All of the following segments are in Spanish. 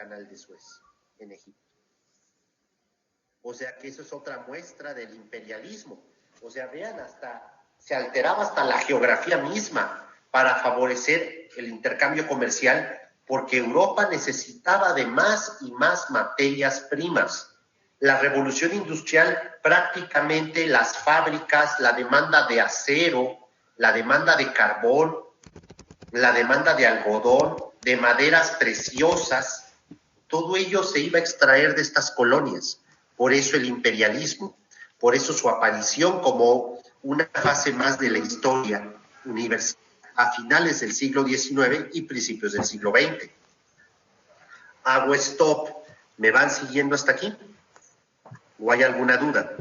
canal de Suez en Egipto. O sea que eso es otra muestra del imperialismo. O sea, vean, hasta se alteraba hasta la geografía misma para favorecer el intercambio comercial, porque Europa necesitaba de más y más materias primas. La revolución industrial, prácticamente las fábricas, la demanda de acero, la demanda de carbón, la demanda de algodón, de maderas preciosas, todo ello se iba a extraer de estas colonias. Por eso el imperialismo, por eso su aparición como una fase más de la historia universal a finales del siglo XIX y principios del siglo XX. Hago stop. ¿Me van siguiendo hasta aquí? ¿O hay alguna duda?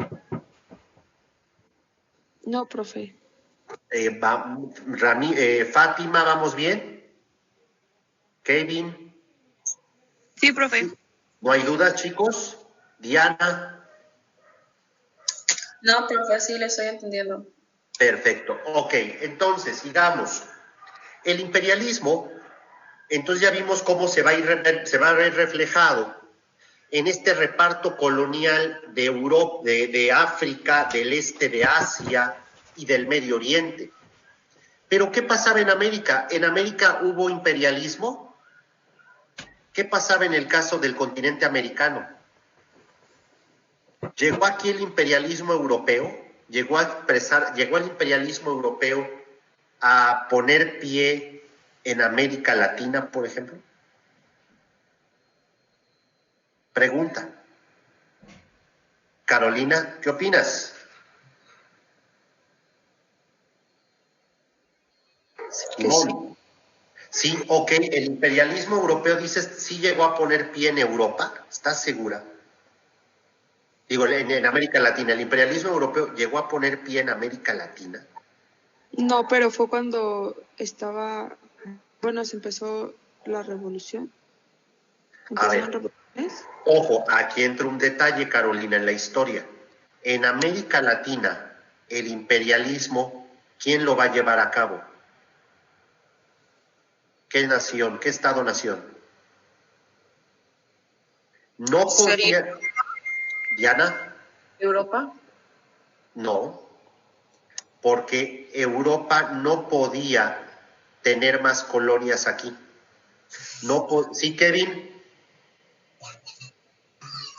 No, profe. Fátima, ¿vamos bien? Kevin. Sí, profe. ¿No hay dudas, chicos? Diana. No, profe, sí le estoy entendiendo. Perfecto. Ok, entonces, sigamos. El imperialismo, entonces ya vimos cómo se va a ver reflejado en este reparto colonial de Europa, de África, del este de Asia y del Medio Oriente. Pero ¿qué pasaba en América? ¿En América hubo imperialismo? ¿Qué pasaba en el caso del continente americano? ¿Llegó aquí el imperialismo europeo? ¿Llegó el imperialismo europeo a poner pie en América Latina, por ejemplo? Pregunta. Carolina, ¿qué opinas? Simón. Sí, ok, el imperialismo europeo, dices, sí llegó a poner pie en Europa, ¿estás segura? Digo, en América Latina, ¿el imperialismo europeo llegó a poner pie en América Latina? No, pero fue cuando se empezó la revolución. A ver, revoluciones. ojo, aquí entra un detalle, Carolina, en la historia. En América Latina, el imperialismo, ¿quién lo va a llevar a cabo? ¿Qué nación? ¿Qué Estado-nación? No podía... ¿Diana? ¿Europa? No, porque Europa no podía tener más colonias aquí. ¿Sí, Kevin?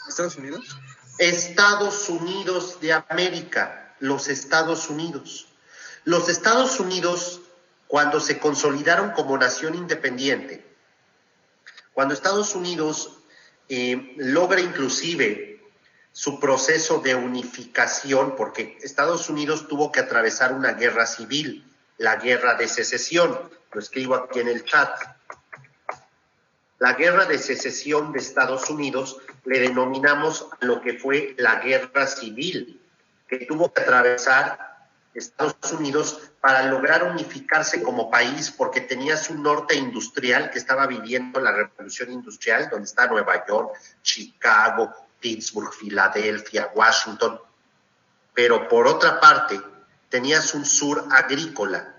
¿Estados Unidos? Estados Unidos de América, los Estados Unidos. Los Estados Unidos, cuando se consolidaron como nación independiente, cuando Estados Unidos logra inclusive su proceso de unificación, porque Estados Unidos tuvo que atravesar una guerra civil, la guerra de secesión, lo escribo aquí en el chat. La guerra de secesión de Estados Unidos le denominamos a lo que fue la guerra civil, que tuvo que atravesar Estados Unidos para lograr unificarse como país, porque tenías un norte industrial que estaba viviendo la revolución industrial, donde está Nueva York, Chicago, Pittsburgh, Filadelfia, Washington. Pero por otra parte, tenías un sur agrícola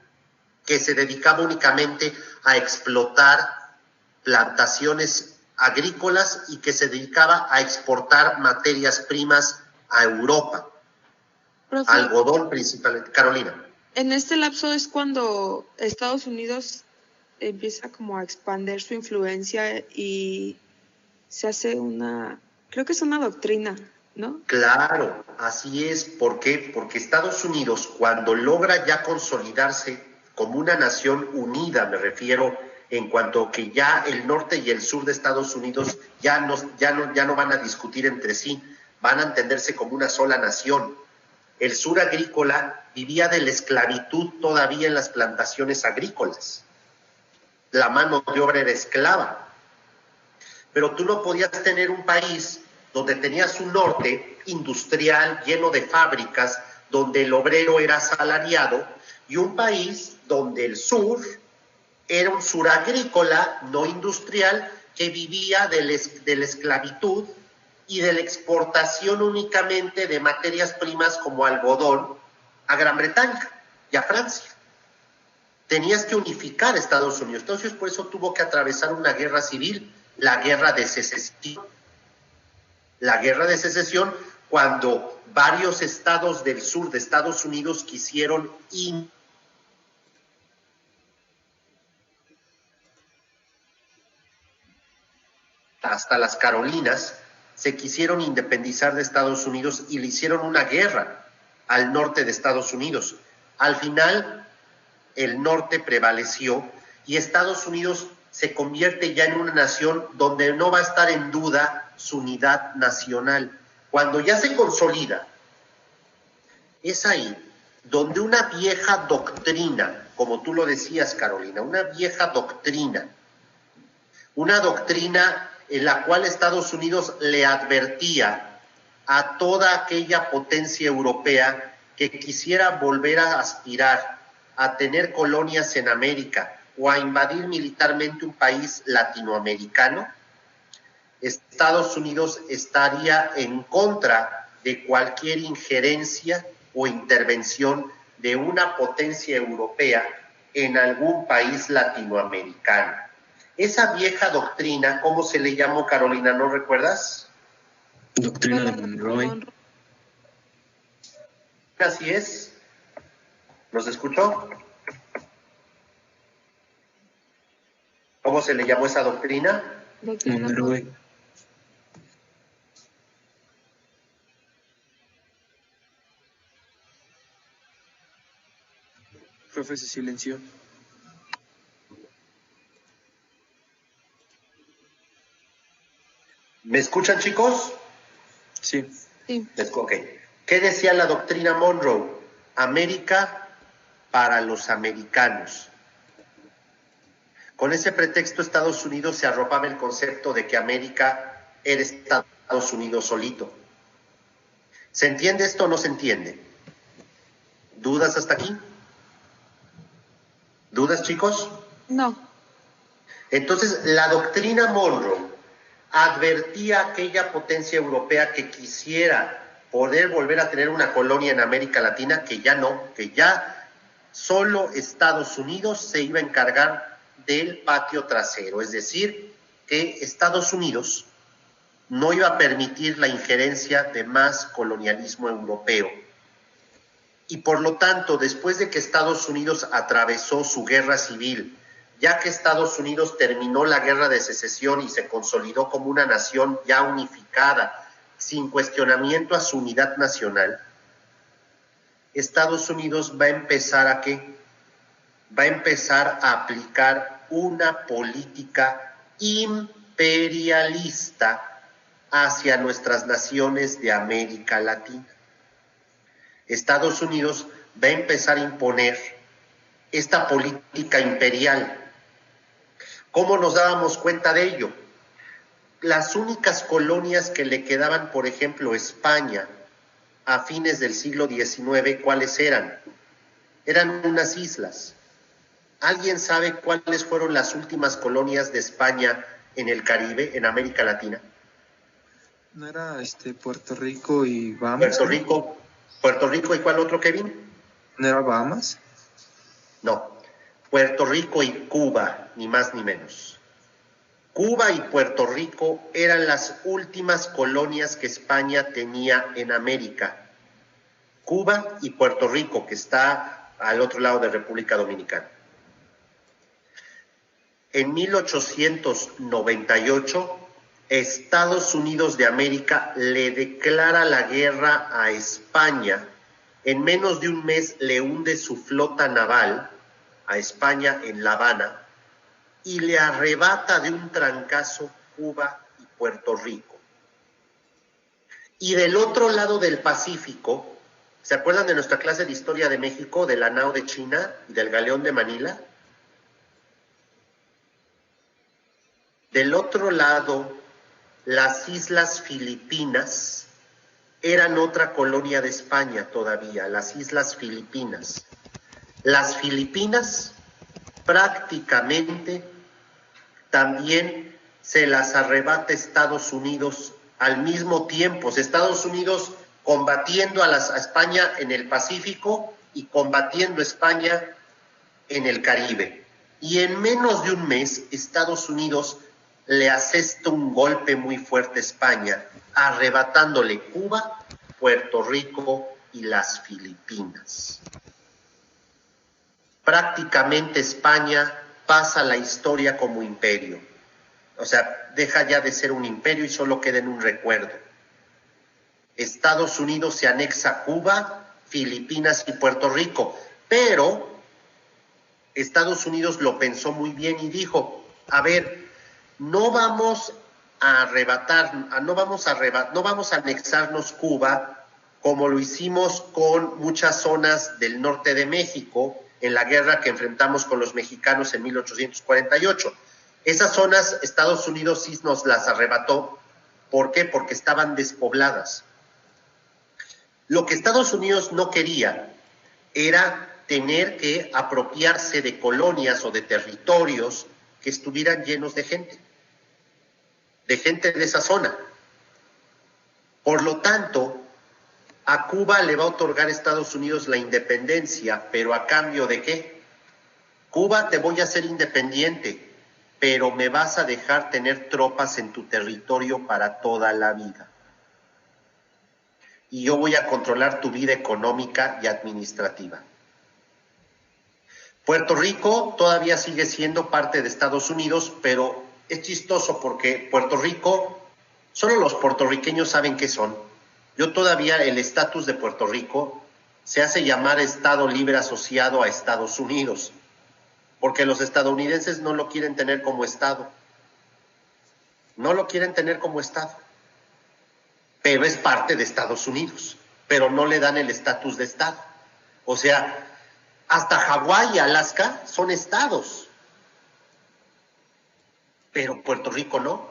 que se dedicaba únicamente a explotar plantaciones agrícolas y que se dedicaba a exportar materias primas a Europa. Profe, algodón principalmente. Carolina. En este lapso es cuando Estados Unidos empieza como a expandir su influencia y se hace creo que es una doctrina, ¿no? Claro, así es. ¿Por qué? Porque Estados Unidos, cuando logra ya consolidarse como una nación unida, me refiero, en cuanto que ya el norte y el sur de Estados Unidos ya no van a discutir entre sí, van a entenderse como una sola nación. El sur agrícola vivía de la esclavitud todavía en las plantaciones agrícolas. La mano de obra era esclava. Pero tú no podías tener un país donde tenías un norte industrial lleno de fábricas, donde el obrero era asalariado, y un país donde el sur era un sur agrícola, no industrial, que vivía de la esclavitud y de la exportación únicamente de materias primas como algodón a Gran Bretaña y a Francia. Tenías que unificar Estados Unidos. Entonces, por eso tuvo que atravesar una guerra civil la guerra de secesión. La guerra de secesión, cuando varios estados del sur de Estados Unidos quisieron hasta las Carolinas, se quisieron independizar de Estados Unidos y le hicieron una guerra al norte de Estados Unidos. Al final, el norte prevaleció y Estados Unidos se convierte ya en una nación donde no va a estar en duda su unidad nacional. Cuando ya se consolida, es ahí donde una vieja doctrina, como tú lo decías, Carolina, una vieja doctrina, una doctrina en la cual Estados Unidos le advertía a toda aquella potencia europea que quisiera volver a aspirar a tener colonias en América o a invadir militarmente un país latinoamericano, Estados Unidos estaría en contra de cualquier injerencia o intervención de una potencia europea en algún país latinoamericano. Esa vieja doctrina, ¿cómo se le llamó, Carolina? ¿No recuerdas? Doctrina de Monroe. Así es. ¿Nos escuchó? ¿Cómo se le llamó esa doctrina? Monroe. Profe, se silenció. ¿Me escuchan, chicos? Sí. Sí. Ok. ¿Qué decía la doctrina Monroe? América para los americanos. Con ese pretexto, Estados Unidos se arropaba el concepto de que América era Estados Unidos solito. ¿Se entiende esto o no se entiende? ¿Dudas hasta aquí? ¿Dudas, chicos? No. Entonces, la doctrina Monroe advertía a aquella potencia europea que quisiera poder volver a tener una colonia en América Latina, que ya no, que ya solo Estados Unidos se iba a encargar del patio trasero, es decir, que Estados Unidos no iba a permitir la injerencia de más colonialismo europeo. Y por lo tanto, después de que Estados Unidos atravesó su guerra civil, ya que Estados Unidos terminó la guerra de secesión y se consolidó como una nación ya unificada, sin cuestionamiento a su unidad nacional, Estados Unidos va a empezar a ¿qué? Va a empezar a aplicar una política imperialista hacia nuestras naciones de América Latina. Estados Unidos va a empezar a imponer esta política imperial. ¿Cómo nos dábamos cuenta de ello? Las únicas colonias que le quedaban, por ejemplo, España, a fines del siglo XIX, ¿cuáles eran? Eran unas islas. ¿Alguien sabe cuáles fueron las últimas colonias de España en el Caribe, en América Latina? ¿No era Puerto Rico y Bahamas? Puerto Rico y ¿cuál otro, Kevin? ¿No era Bahamas? No, Puerto Rico y Cuba, ni más ni menos. Cuba y Puerto Rico eran las últimas colonias que España tenía en América. Cuba y Puerto Rico, que está al otro lado de República Dominicana. En 1898, Estados Unidos de América le declara la guerra a España. En menos de un mes le hunde su flota naval a España en La Habana y le arrebata de un trancazo Cuba y Puerto Rico. Y del otro lado del Pacífico, ¿se acuerdan de nuestra clase de Historia de México, de la nao de China y del galeón de Manila? Del otro lado, las Islas Filipinas eran otra colonia de España todavía, las Islas Filipinas. Las Filipinas prácticamente también se las arrebata Estados Unidos al mismo tiempo. Estados Unidos combatiendo a España en el Pacífico y combatiendo a España en el Caribe. Y en menos de un mes, Estados Unidos le asesta un golpe muy fuerte a España, arrebatándole Cuba, Puerto Rico y las Filipinas. Prácticamente España pasa a la historia como imperio. O sea, deja ya de ser un imperio y solo queda en un recuerdo. Estados Unidos se anexa a Cuba, Filipinas y Puerto Rico, pero Estados Unidos lo pensó muy bien y dijo, a ver, no vamos a anexarnos Cuba como lo hicimos con muchas zonas del norte de México en la guerra que enfrentamos con los mexicanos en 1848. Esas zonas Estados Unidos sí nos las arrebató. ¿Por qué? Porque estaban despobladas. Lo que Estados Unidos no quería era tener que apropiarse de colonias o de territorios que estuvieran llenos de gente de esa zona. Por lo tanto, a Cuba le va a otorgar Estados Unidos la independencia, pero ¿a cambio de qué? Cuba, te voy a hacer independiente, pero me vas a dejar tener tropas en tu territorio para toda la vida. Y yo voy a controlar tu vida económica y administrativa. Puerto Rico todavía sigue siendo parte de Estados Unidos, pero es chistoso porque Puerto Rico, solo los puertorriqueños saben qué son. Yo todavía el estatus de Puerto Rico se hace llamar Estado Libre Asociado a Estados Unidos, porque los estadounidenses no lo quieren tener como Estado. No lo quieren tener como Estado. Pero es parte de Estados Unidos, pero no le dan el estatus de Estado. O sea, hasta Hawái y Alaska son estados, pero Puerto Rico no.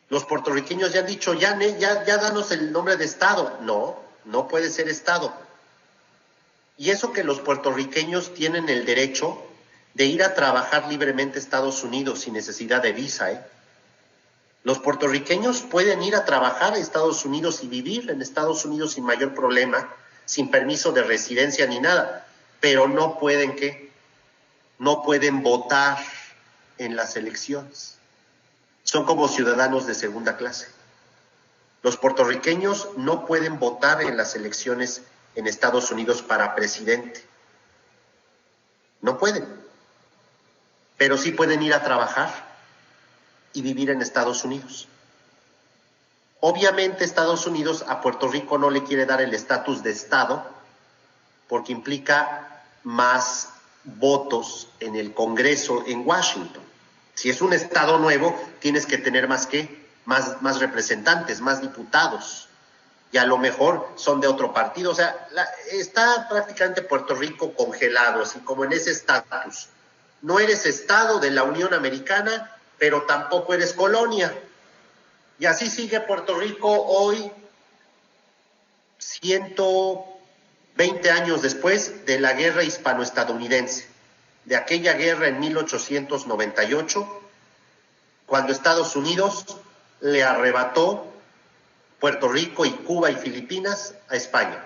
Los puertorriqueños ya han dicho, ya danos el nombre de estado. No, no puede ser estado. Y eso que los puertorriqueños tienen el derecho de ir a trabajar libremente a Estados Unidos sin necesidad de visa, ¿eh? Los puertorriqueños pueden ir a trabajar a Estados Unidos y vivir en Estados Unidos sin mayor problema, sin permiso de residencia ni nada, pero no pueden, ¿qué? No pueden votar en las elecciones. Son como ciudadanos de segunda clase. Los puertorriqueños no pueden votar en las elecciones en Estados Unidos para presidente. No pueden. Pero sí pueden ir a trabajar y vivir en Estados Unidos. Obviamente Estados Unidos a Puerto Rico no le quiere dar el estatus de Estado porque implica más votos en el Congreso en Washington. Si es un Estado nuevo, tienes que tener más representantes, más diputados. Y a lo mejor son de otro partido. O sea, está prácticamente Puerto Rico congelado, así como en ese estatus. No eres Estado de la Unión Americana, pero tampoco eres colonia. Y así sigue Puerto Rico hoy, 120 años después de la guerra hispano-estadounidense, de aquella guerra en 1898, cuando Estados Unidos le arrebató Puerto Rico y Cuba y Filipinas a España.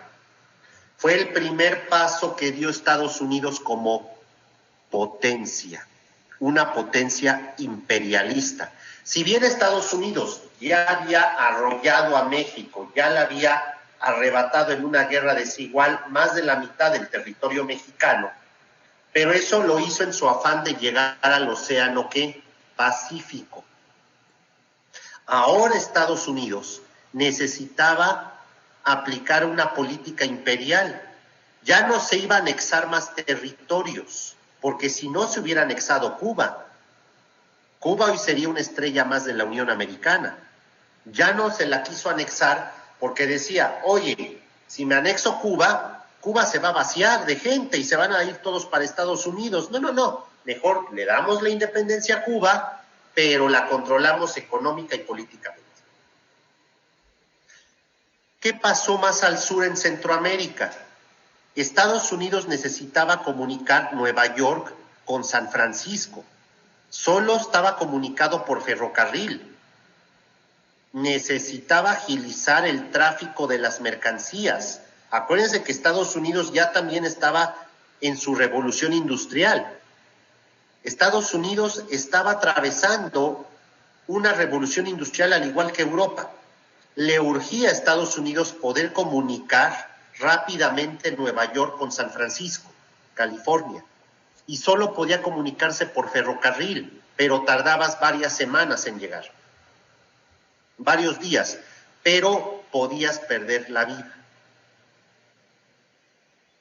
Fue el primer paso que dio Estados Unidos como potencia, una potencia imperialista. Si bien Estados Unidos ya había arrollado a México, ya la había arrebatado en una guerra desigual más de la mitad del territorio mexicano, pero eso lo hizo en su afán de llegar al océano Pacífico. Ahora Estados Unidos necesitaba aplicar una política imperial. Ya no se iba a anexar más territorios, porque si no se hubiera anexado Cuba hoy sería una estrella más de la Unión Americana. Ya no se la quiso anexar porque decía, oye, si me anexo Cuba se va a vaciar de gente y se van a ir todos para Estados Unidos. No, mejor le damos la independencia a Cuba, pero la controlamos económica y políticamente. ¿Qué pasó más al sur en Centroamérica? Estados Unidos necesitaba comunicar Nueva York con San Francisco. Solo estaba comunicado por ferrocarril. Necesitaba agilizar el tráfico de las mercancías. Acuérdense que Estados Unidos ya también estaba en su revolución industrial. Estados Unidos estaba atravesando una revolución industrial al igual que Europa. Le urgía a Estados Unidos poder comunicar rápidamente Nueva York con San Francisco, California, y solo podía comunicarse por ferrocarril, pero tardabas varias semanas en llegar, varios días, pero podías perder la vida.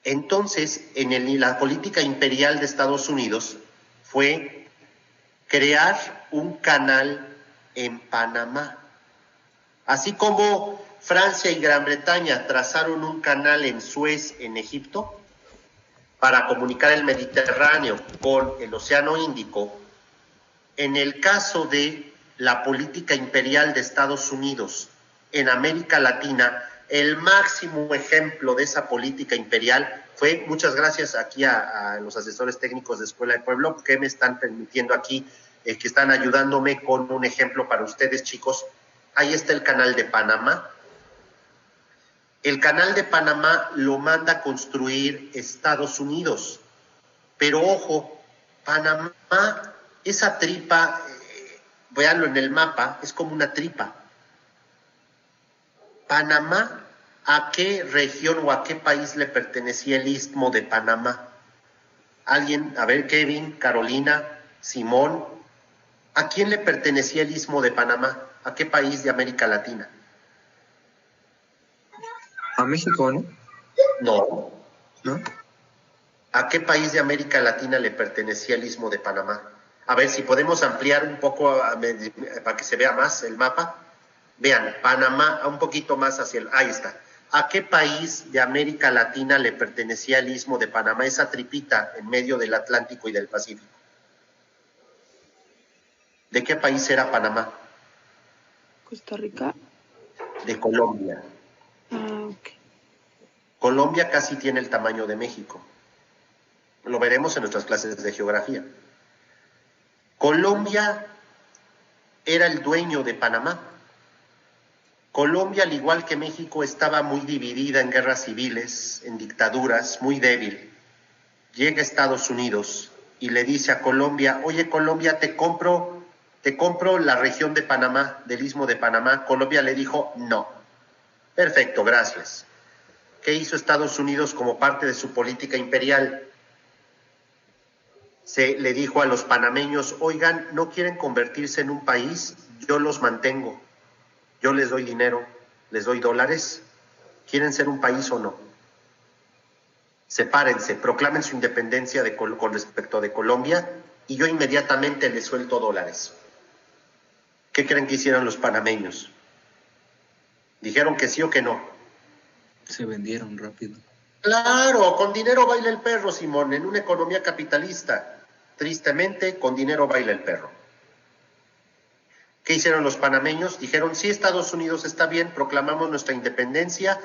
Entonces, la política imperial de Estados Unidos fue crear un canal en Panamá. Así como Francia y Gran Bretaña trazaron un canal en Suez, en Egipto, para comunicar el Mediterráneo con el Océano Índico, en el caso de la política imperial de Estados Unidos en América Latina, el máximo ejemplo de esa política imperial fue, muchas gracias aquí a los asesores técnicos de Escuela de Pueblo, que me están permitiendo aquí, que están ayudándome con un ejemplo para ustedes, chicos. Ahí está el canal de Panamá. El canal de Panamá lo manda a construir Estados Unidos. Pero ojo, Panamá, esa tripa, véanlo en el mapa, es como una tripa. Panamá, ¿a qué región o a qué país le pertenecía el Istmo de Panamá? ¿Alguien? A ver, Kevin, Carolina, Simón. ¿A quién le pertenecía el Istmo de Panamá? ¿A qué país de América Latina? A México, ¿no? No. ¿No? ¿A qué país de América Latina le pertenecía el Istmo de Panamá? A ver si podemos ampliar un poco para que se vea más el mapa. Vean, Panamá, un poquito más hacia el... Ahí está. ¿A qué país de América Latina le pertenecía el Istmo de Panamá? Esa tripita en medio del Atlántico y del Pacífico. ¿De qué país era Panamá? Costa Rica. De Colombia. Ah, ok. Colombia casi tiene el tamaño de México. Lo veremos en nuestras clases de geografía. Colombia era el dueño de Panamá. Colombia, al igual que México, estaba muy dividida en guerras civiles, en dictaduras, muy débil. Llega Estados Unidos y le dice a Colombia: oye, Colombia, te compro la región de Panamá, del Istmo de Panamá. Colombia le dijo: no. Perfecto, gracias. ¿Qué hizo Estados Unidos como parte de su política imperial? Se le dijo a los panameños: oigan, ¿no quieren convertirse en un país? Yo los mantengo. Yo les doy dinero, les doy dólares. ¿Quieren ser un país o no? Sepárense, proclamen su independencia con respecto de Colombia y yo inmediatamente les suelto dólares. ¿Qué creen que hicieron los panameños? ¿Dijeron que sí o que no? Se vendieron rápido. Claro, con dinero baila el perro, Simón, en una economía capitalista. Tristemente, con dinero baila el perro. ¿Qué hicieron los panameños? Dijeron: sí, Estados Unidos está bien, proclamamos nuestra independencia,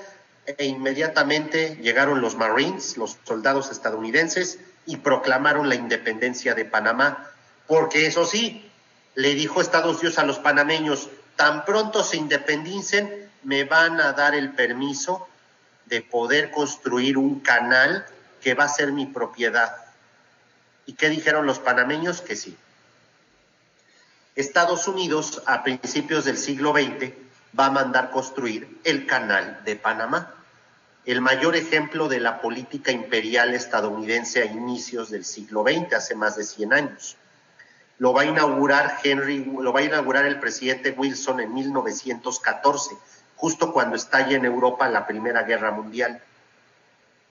e inmediatamente llegaron los Marines, los soldados estadounidenses, y proclamaron la independencia de Panamá, porque eso sí, le dijo Estados Unidos a los panameños: tan pronto se independicen, me van a dar el permiso de poder construir un canal que va a ser mi propiedad. ¿Y qué dijeron los panameños? Que sí. Estados Unidos, a principios del siglo XX, va a mandar construir el canal de Panamá, el mayor ejemplo de la política imperial estadounidense a inicios del siglo XX, hace más de 100 años. Lo va a inaugurar el presidente Wilson en 1914, justo cuando estalla en Europa la Primera Guerra Mundial.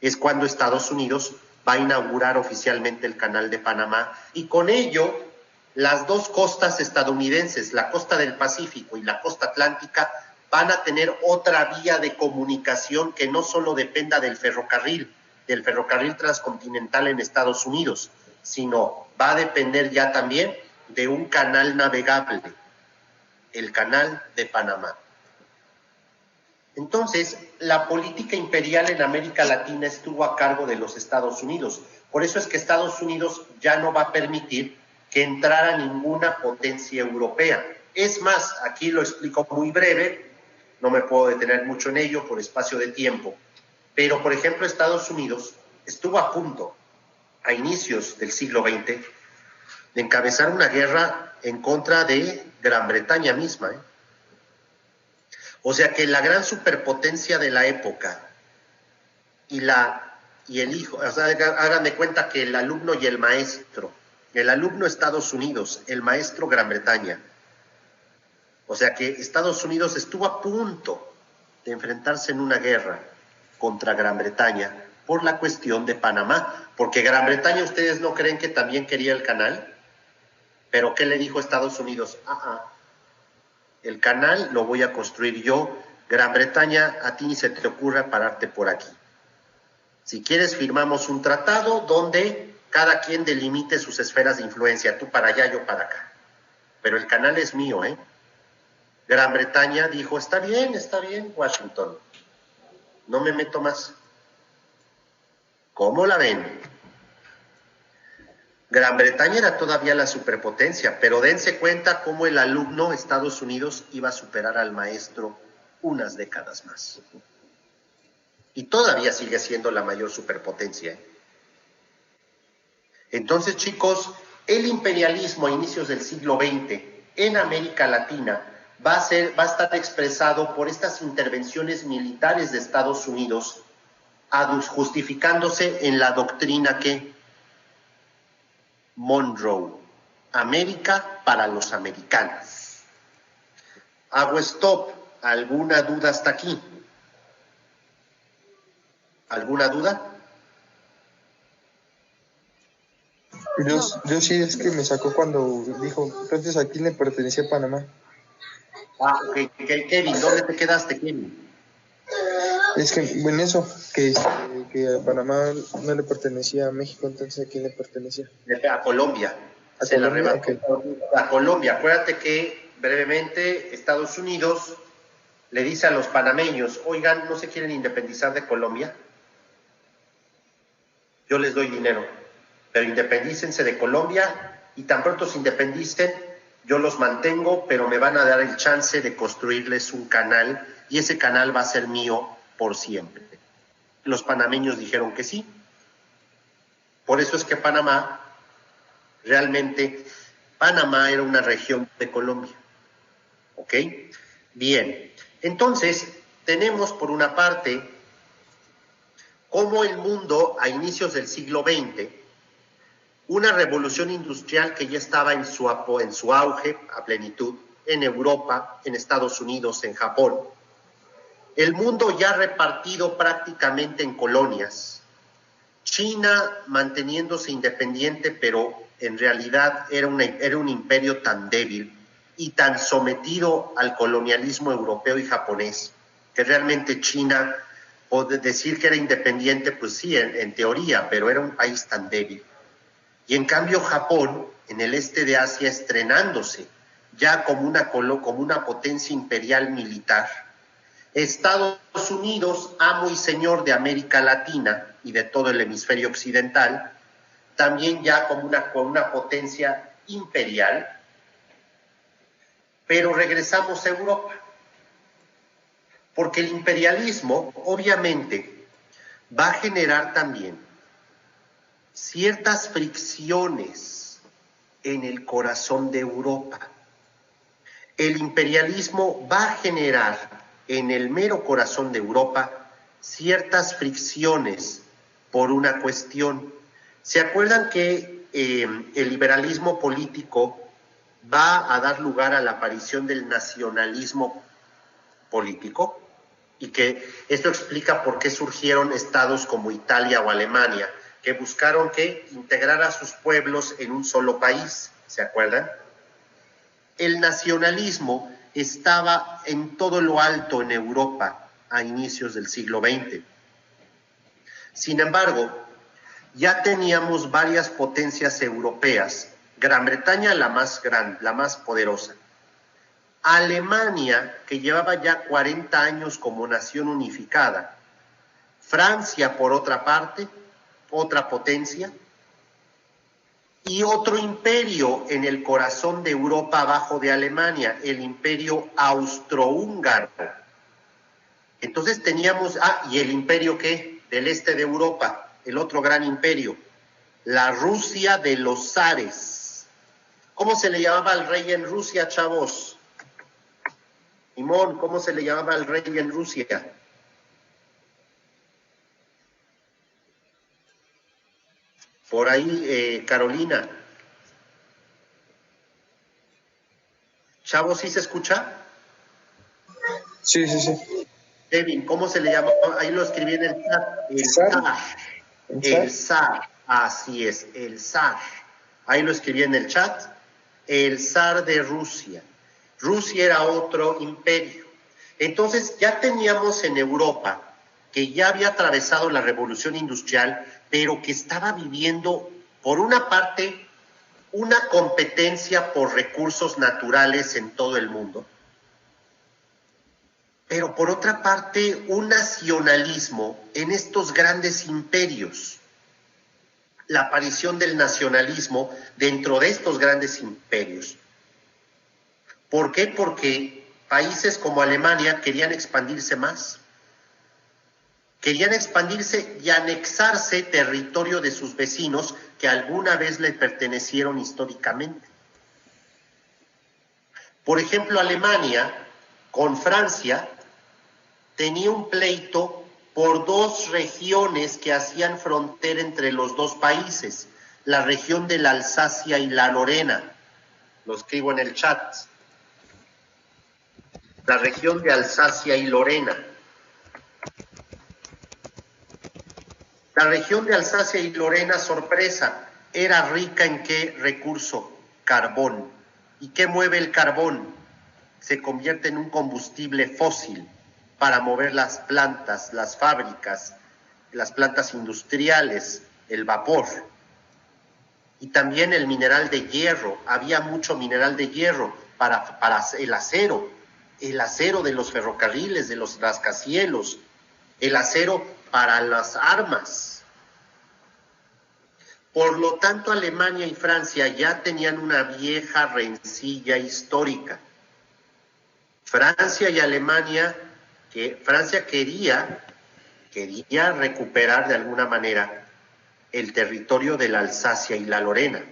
Es cuando Estados Unidos va a inaugurar oficialmente el canal de Panamá, y con ello las dos costas estadounidenses, la costa del Pacífico y la costa atlántica, van a tener otra vía de comunicación que no solo dependa del ferrocarril transcontinental en Estados Unidos, sino va a depender ya también de un canal navegable, el canal de Panamá. Entonces, la política imperial en América Latina estuvo a cargo de los Estados Unidos. Por eso es que Estados Unidos ya no va a permitir que entrara ninguna potencia europea. Es más, aquí lo explico muy breve, no me puedo detener mucho en ello por espacio de tiempo, pero por ejemplo Estados Unidos estuvo a punto, a inicios del siglo XX, de encabezar una guerra en contra de Gran Bretaña misma. O sea que la gran superpotencia de la época y el hijo, o sea, hagan de cuenta que el alumno y el maestro, el alumno Estados Unidos, el maestro Gran Bretaña. O sea que Estados Unidos estuvo a punto de enfrentarse en una guerra contra Gran Bretaña por la cuestión de Panamá, porque Gran Bretaña, ¿ustedes no creen que también quería el canal? ¿Pero qué le dijo Estados Unidos? El canal lo voy a construir yo. Gran Bretaña, a ti ni se te ocurra pararte por aquí. Si quieres, firmamos un tratado donde cada quien delimite sus esferas de influencia, tú para allá, yo para acá. Pero el canal es mío, ¿eh? Gran Bretaña dijo, está bien, Washington. No me meto más. ¿Cómo la ven? Gran Bretaña era todavía la superpotencia, pero dense cuenta cómo el alumno Estados Unidos iba a superar al maestro unas décadas más. Y todavía sigue siendo la mayor superpotencia. Entonces, chicos, el imperialismo a inicios del siglo XX en América Latina va a estar expresado por estas intervenciones militares de Estados Unidos, justificándose en la doctrina que Monroe, América para los americanos. Hago stop. ¿Alguna duda hasta aquí? ¿Alguna duda? Yo sí, es que me sacó cuando dijo, entonces ¿a quién le pertenecía Panamá? Ok, Kevin, ¿dónde te quedaste, Kevin? Es que, en eso, que a Panamá no le pertenecía a México, entonces ¿a quién le pertenecía? A Colombia. ¿A Colombia? Okay. A Colombia. Acuérdate que, brevemente, Estados Unidos le dice a los panameños, oigan, ¿no se quieren independizar de Colombia? Yo les doy dinero, pero independícense de Colombia y tan pronto se independicen, yo los mantengo, pero me van a dar el chance de construirles un canal y ese canal va a ser mío por siempre. Los panameños dijeron que sí. Por eso es que Panamá era una región de Colombia. ¿Ok? Bien. Entonces, tenemos por una parte cómo el mundo a inicios del siglo XX, una revolución industrial que ya estaba en su auge a plenitud, en Europa, en Estados Unidos, en Japón, el mundo ya repartido prácticamente en colonias, China manteniéndose independiente, pero en realidad era un imperio tan débil y tan sometido al colonialismo europeo y japonés, que realmente China, o decir que era independiente, pues sí, en teoría, pero era un país tan débil. Y en cambio Japón, en el este de Asia, estrenándose ya como una potencia imperial militar. Estados Unidos, amo y señor de América Latina y de todo el hemisferio occidental, también ya como una potencia imperial. Pero regresamos a Europa, porque el imperialismo obviamente va a generar también ciertas fricciones en el corazón de Europa. El imperialismo va a generar en el mero corazón de Europa ciertas fricciones por una cuestión. ¿Se acuerdan que el liberalismo político va a dar lugar a la aparición del nacionalismo político? Y que esto explica por qué surgieron estados como Italia o Alemania, que buscaron integrar a sus pueblos en un solo país, ¿se acuerdan? El nacionalismo estaba en todo lo alto en Europa a inicios del siglo XX. Sin embargo, ya teníamos varias potencias europeas, Gran Bretaña la más grande, la más poderosa, Alemania, que llevaba ya 40 años como nación unificada, Francia, por otra parte, otra potencia, y otro imperio en el corazón de Europa abajo de Alemania, el imperio austrohúngaro. Entonces teníamos, ¿y el imperio qué? Del este de Europa, el otro gran imperio, la Rusia de los zares. ¿Cómo se le llamaba al rey en Rusia, chavos? Simón, ¿cómo se le llamaba al rey en Rusia? Por ahí, Carolina. Chavos, ¿sí se escucha? Sí, sí, sí. Kevin, ¿cómo se le llama? Ahí lo escribí en el chat. El ¿Zar? zar. ¿El El zar? zar. Así es, el zar. Ahí lo escribí en el chat. El zar de Rusia. Rusia era otro imperio. Entonces ya teníamos en Europa que ya había atravesado la revolución industrial, pero que estaba viviendo, por una parte, una competencia por recursos naturales en todo el mundo, pero por otra parte un nacionalismo en estos grandes imperios, la aparición del nacionalismo dentro de estos grandes imperios. ¿Por qué? Porque países como Alemania querían expandirse más, querían expandirse y anexarse territorio de sus vecinos que alguna vez le pertenecieron históricamente. Por ejemplo, Alemania con Francia tenía un pleito por dos regiones que hacían frontera entre los dos países, la región de la Alsacia y la Lorena. Lo escribo en el chat. La región de Alsacia y Lorena. La región de Alsacia y Lorena, sorpresa, era rica en ¿qué recurso? Carbón. ¿Y qué mueve el carbón? Se convierte en un combustible fósil para mover las plantas, las fábricas, las plantas industriales, el vapor. Y también el mineral de hierro, había mucho mineral de hierro para el acero de los ferrocarriles, de los rascacielos, el acero para las armas. Por lo tanto, Alemania y Francia ya tenían una vieja rencilla histórica. Francia y Alemania, que Francia quería recuperar de alguna manera el territorio de la Alsacia y la Lorena.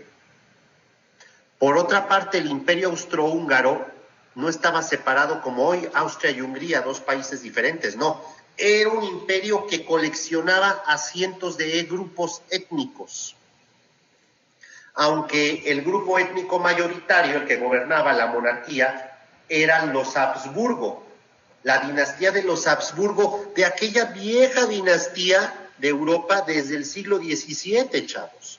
Por otra parte, el Imperio Austrohúngaro no estaba separado como hoy Austria y Hungría, dos países diferentes, no. Era un imperio que coleccionaba a cientos de grupos étnicos. Aunque el grupo étnico mayoritario, el que gobernaba la monarquía, eran los Habsburgo, la dinastía de los Habsburgo, de aquella vieja dinastía de Europa desde el siglo XVII, chavos.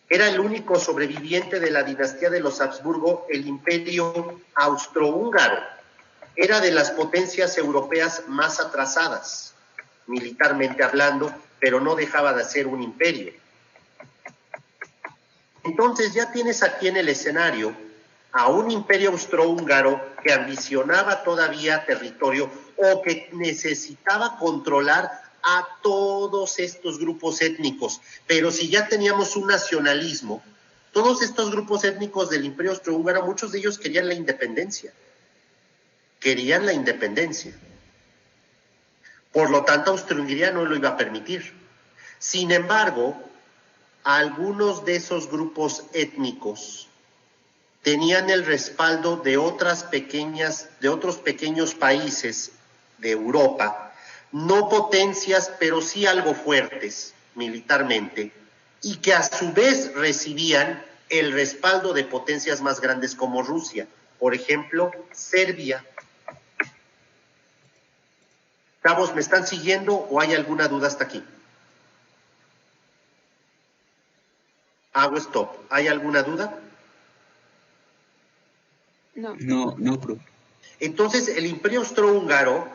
Era el único sobreviviente de la dinastía de los Habsburgo, el Imperio Austrohúngaro. Era de las potencias europeas más atrasadas, militarmente hablando, pero no dejaba de ser un imperio. Entonces ya tienes aquí en el escenario a un imperio austrohúngaro que ambicionaba todavía territorio o que necesitaba controlar a todos estos grupos étnicos. Pero si ya teníamos un nacionalismo, todos estos grupos étnicos del imperio austrohúngaro, muchos de ellos querían la independencia. Querían la independencia. Por lo tanto, Austria-Hungría no lo iba a permitir. Sin embargo, algunos de esos grupos étnicos tenían el respaldo de otros pequeños países de Europa, no potencias, pero sí algo fuertes militarmente, y que a su vez recibían el respaldo de potencias más grandes como Rusia. Por ejemplo, Serbia. Chavos, ¿me están siguiendo o hay alguna duda hasta aquí? Hago stop. ¿Hay alguna duda? No. Profe. Entonces, el Imperio Austrohúngaro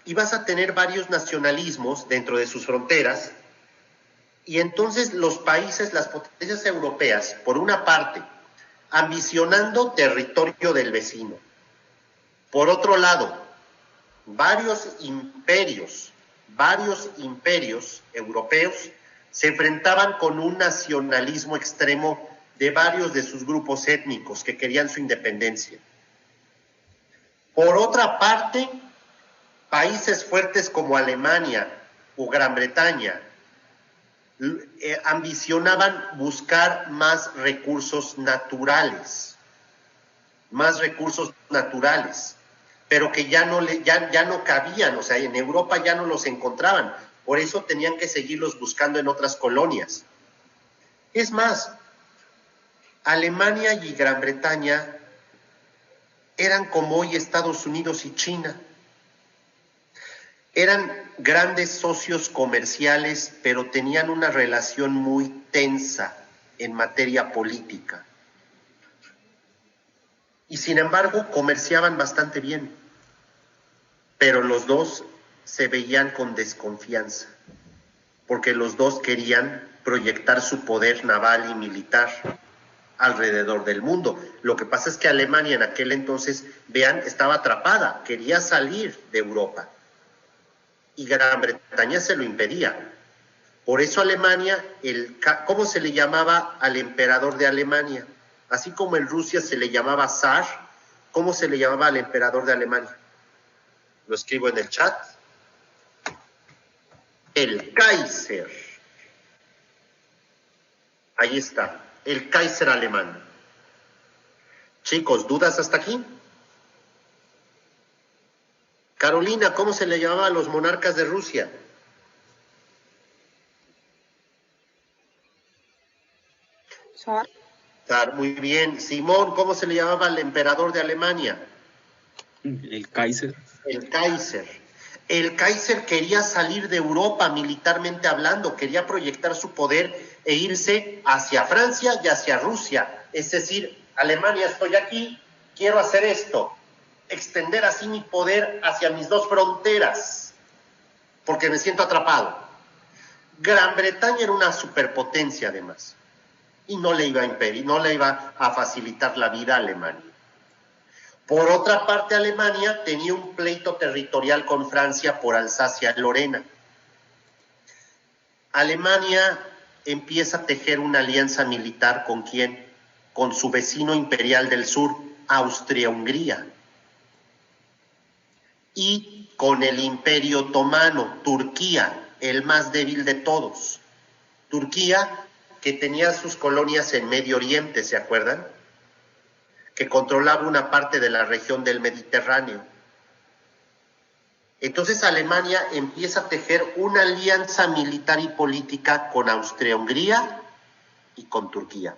ibas a tener varios nacionalismos dentro de sus fronteras, y entonces los países, las potencias europeas, por una parte, ambicionando territorio del vecino. Por otro lado, varios imperios europeos se enfrentaban con un nacionalismo extremo de varios de sus grupos étnicos que querían su independencia. Por otra parte, países fuertes como Alemania o Gran Bretaña, ambicionaban buscar más recursos naturales, pero que ya no cabían, o sea, en Europa ya no los encontraban, por eso tenían que seguirlos buscando en otras colonias. Es más, Alemania y Gran Bretaña eran como hoy Estados Unidos y China. Eran grandes socios comerciales, pero tenían una relación muy tensa en materia política. Y sin embargo, comerciaban bastante bien, pero los dos se veían con desconfianza, porque los dos querían proyectar su poder naval y militar alrededor del mundo. Lo que pasa es que Alemania en aquel entonces, vean, estaba atrapada, quería salir de Europa, y Gran Bretaña se lo impedía. Por eso Alemania, ¿cómo se le llamaba al emperador de Alemania? Así como en Rusia se le llamaba zar, ¿cómo se le llamaba al emperador de Alemania? Lo escribo en el chat. El Kaiser. Ahí está, el Kaiser alemán. Chicos, ¿dudas hasta aquí? Carolina, ¿cómo se le llamaba a los monarcas de Rusia? Zar. Zar, muy bien. Simón, ¿cómo se le llamaba al emperador de Alemania? El Kaiser. El Kaiser. El Kaiser quería salir de Europa militarmente hablando, quería proyectar su poder e irse hacia Francia y hacia Rusia. Es decir, Alemania, estoy aquí, quiero hacer esto, extender así mi poder hacia mis dos fronteras, porque me siento atrapado. Gran Bretaña era una superpotencia además, y no le iba a impedir, no le iba a facilitar la vida a Alemania. Por otra parte, Alemania tenía un pleito territorial con Francia por Alsacia-Lorena. Alemania empieza a tejer una alianza militar ¿con quién? Con su vecino imperial del sur, Austria-Hungría. Y con el Imperio Otomano, Turquía, el más débil de todos. Turquía, que tenía sus colonias en Medio Oriente, ¿se acuerdan? Que controlaba una parte de la región del Mediterráneo. Entonces Alemania empieza a tejer una alianza militar y política con Austria-Hungría y con Turquía.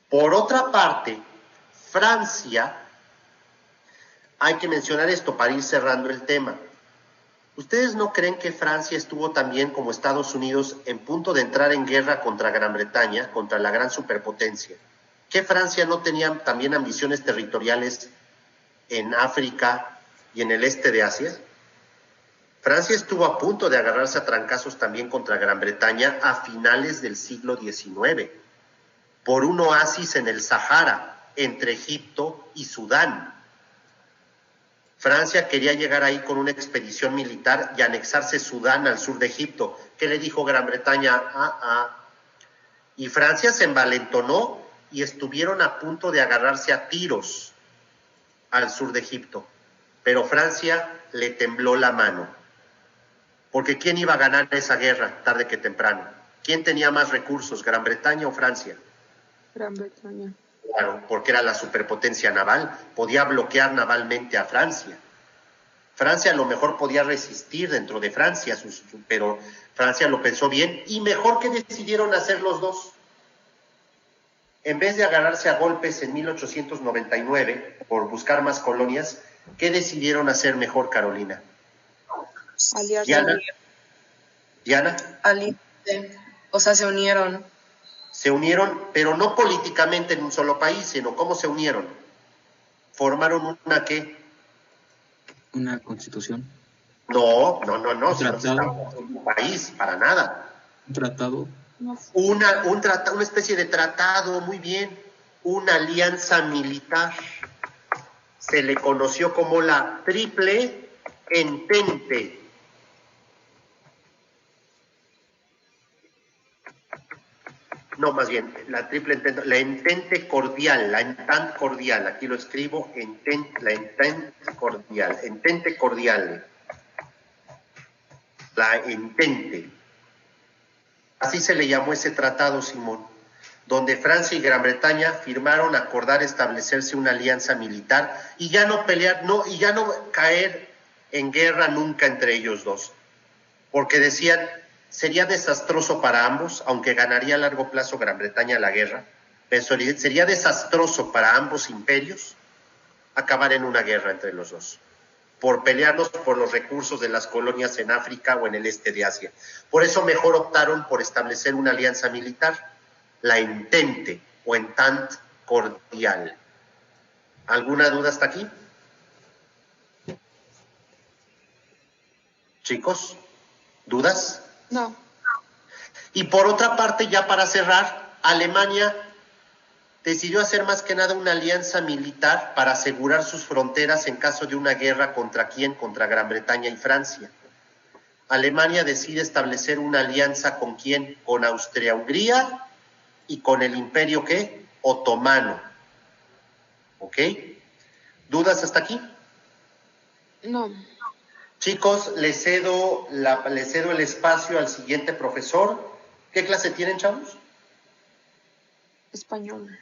Por otra parte, Francia, hay que mencionar esto para ir cerrando el tema. ¿Ustedes no creen que Francia estuvo también, como Estados Unidos, en punto de entrar en guerra contra Gran Bretaña, contra la gran superpotencia? ¿Que Francia no tenía también ambiciones territoriales en África y en el este de Asia? Francia estuvo a punto de agarrarse a trancazos también contra Gran Bretaña a finales del siglo XIX, por un oasis en el Sahara, entre Egipto y Sudán. Francia quería llegar ahí con una expedición militar y anexarse Sudán al sur de Egipto. ¿Qué le dijo Gran Bretaña? Y Francia se envalentonó y estuvieron a punto de agarrarse a tiros al sur de Egipto. Pero Francia le tembló la mano. Porque ¿quién iba a ganar esa guerra tarde que temprano? ¿Quién tenía más recursos, Gran Bretaña o Francia? Gran Bretaña. Claro, porque era la superpotencia naval, podía bloquear navalmente a Francia. Francia a lo mejor podía resistir dentro de Francia, pero Francia lo pensó bien y mejor que decidieron hacer los dos. En vez de agarrarse a golpes en 1899 por buscar más colonias, ¿qué decidieron hacer mejor, Carolina? Aliarse. Diana. O sea, se unieron. Se unieron, pero no políticamente en un solo país, sino ¿cómo se unieron? Formaron una ¿qué? Una constitución. No, Un tratado. Un país, para nada. Un tratado. Una especie de tratado, muy bien. Una alianza militar. Se le conoció como la Triple Entente. No, más bien, la Triple Entente, la Entente Cordial, la Entente Cordial, aquí lo escribo, la Entente Cordial, Entente Cordial, la Entente. Así se le llamó ese tratado, Simón, donde Francia y Gran Bretaña firmaron acordar establecerse una alianza militar y ya no pelear, y ya no caer en guerra nunca entre ellos dos, porque decían, sería desastroso para ambos, aunque ganaría a largo plazo Gran Bretaña la guerra, pero sería desastroso para ambos imperios acabar en una guerra entre los dos, por pelearnos por los recursos de las colonias en África o en el este de Asia. Por eso mejor optaron por establecer una alianza militar, la Entente o Entente Cordial. ¿Alguna duda hasta aquí? Chicos, ¿dudas? No. Y por otra parte, ya para cerrar, Alemania decidió hacer más que nada una alianza militar para asegurar sus fronteras en caso de una guerra ¿contra quién? Contra Gran Bretaña y Francia. Alemania decide establecer una alianza ¿con quién? Con Austria-Hungría y con el imperio ¿qué? Otomano. ¿Ok? ¿Dudas hasta aquí? No. Chicos, les cedo el espacio al siguiente profesor. ¿Qué clase tienen, chavos? Español.